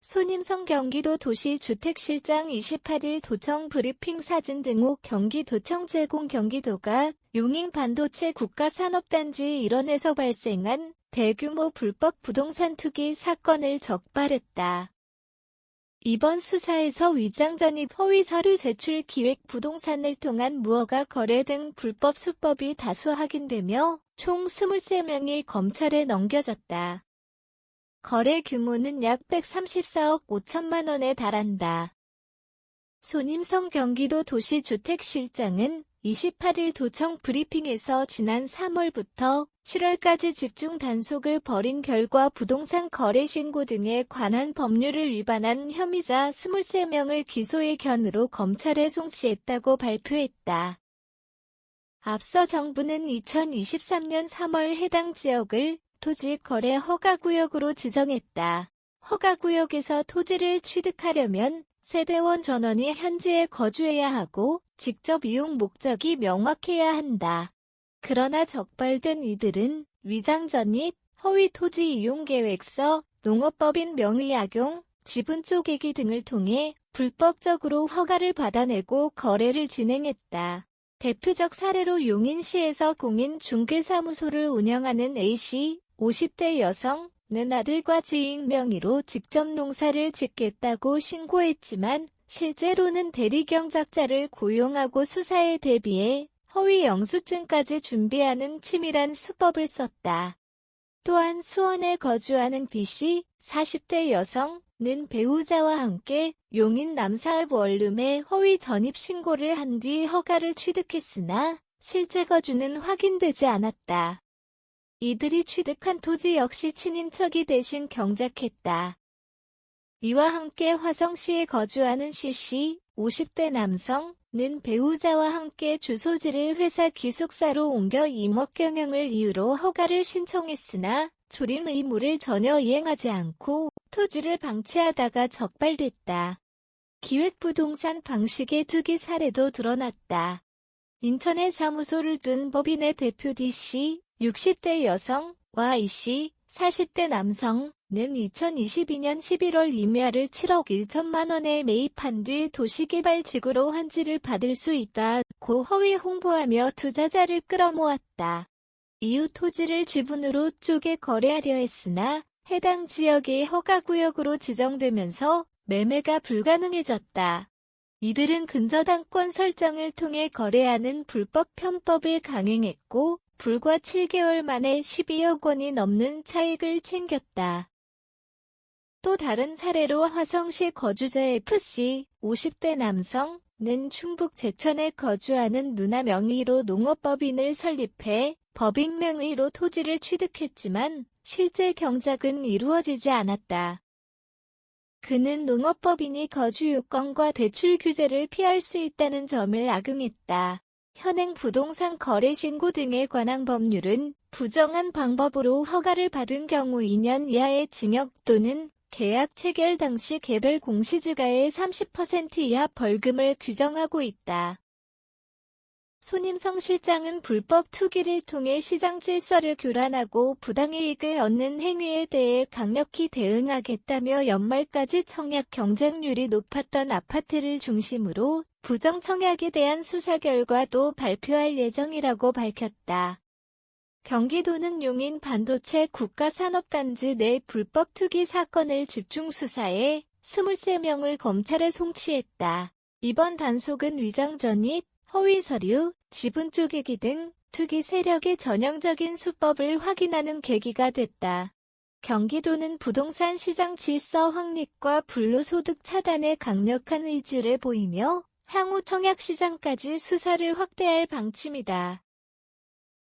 손임성 경기도 도시주택실장 28일 도청 브리핑 사진 등호 경기도청 제공 경기도가 용인 반도체 국가산업단지 일원에서 발생한 대규모 불법 부동산 투기 사건을 적발했다. 이번 수사에서 위장 전입 허위 서류 제출 기획 부동산을 통한 무허가 거래 등 불법 수법이 다수 확인되며 총 23명이 검찰에 넘겨졌다. 거래 규모는 약 134억 5천만 원에 달한다. 손임성 경기도 도시주택실장은 28일 도청 브리핑에서 지난 3월부터 7월까지 집중 단속을 벌인 결과 부동산 거래 신고 등에 관한 법률을 위반한 혐의자 23명을 기소의 견으로 검찰에 송치했다고 발표했다. 앞서 정부는 2023년 3월 해당 지역을 토지 거래 허가구역으로 지정했다. 허가구역에서 토지를 취득하려면 세대원 전원이 현지에 거주해야 하고 직접 이용 목적이 명확해야 한다. 그러나 적발된 이들은 위장 전입, 허위 토지 이용 계획서, 농업법인 명의 악용, 지분 쪼개기 등을 통해 불법적으로 허가를 받아내고 거래를 진행했다. 대표적 사례로 용인시에서 공인중개사무소를 운영하는 A씨, 50대 여성은 아들과 지인 명의로 직접 농사를 짓겠다고 신고했지만 실제로는 대리경작자를 고용하고 수사에 대비해 허위 영수증까지 준비하는 치밀한 수법을 썼다. 또한 수원에 거주하는 B씨, 40대 여성은 배우자와 함께 용인 남사읍 원룸에 허위 전입 신고를 한 뒤 허가를 취득했으나 실제 거주는 확인되지 않았다. 이들이 취득한 토지 역시 친인척이 대신 경작했다. 이와 함께 화성시에 거주하는 C씨, 50대 남성은 배우자와 함께 주소지를 회사 기숙사로 옮겨 임업 경영을 이유로 허가를 신청했으나 조림 의무를 전혀 이행하지 않고 토지를 방치하다가 적발됐다. 기획부동산 방식의 투기 사례도 드러났다. 인천에 사무소를 둔 법인의 대표 D씨, 60대 여성과 E씨, 40대 남성은 2022년 11월 임야를 7억 1천만 원에 매입한 뒤 도시개발지구로 환지를 받을 수 있다고 허위 홍보하며 투자자를 끌어모았다. 이후 토지를 지분으로 쪼개 거래하려 했으나 해당 지역이 허가구역으로 지정되면서 매매가 불가능해졌다. 이들은 근저당권 설정을 통해 거래하는 불법 편법을 강행했고 불과 7개월 만에 12억 원이 넘는 차익을 챙겼다. 또 다른 사례로 화성시 거주자 F씨, 50대 남성은 충북 제천에 거주하는 누나 명의로 농업법인을 설립해 법인 명의로 토지를 취득했지만 실제 경작은 이루어지지 않았다. 그는 농업법인이 거주 요건과 대출 규제를 피할 수 있다는 점을 악용했다. 현행 부동산 거래 신고 등에 관한 법률은 부정한 방법으로 허가를 받은 경우 2년 이하의 징역 또는 계약 체결 당시 개별 공시지가의 30% 이하 벌금을 규정하고 있다. 손임성 실장은 불법 투기를 통해 시장 질서를 교란하고 부당이익을 얻는 행위에 대해 강력히 대응하겠다며 연말까지 청약 경쟁률이 높았던 아파트를 중심으로 부정 청약에 대한 수사 결과도 발표할 예정이라고 밝혔다. 경기도는 용인 반도체 국가산업단지 내 불법 투기 사건을 집중 수사해 23명을 검찰에 송치했다. 이번 단속은 위장 전입, 허위 서류, 지분 쪼개기 등 투기 세력의 전형적인 수법을 확인하는 계기가 됐다. 경기도는 부동산 시장 질서 확립과 불로소득 차단에 강력한 의지를 보이며 향후 청약 시장까지 수사를 확대할 방침이다.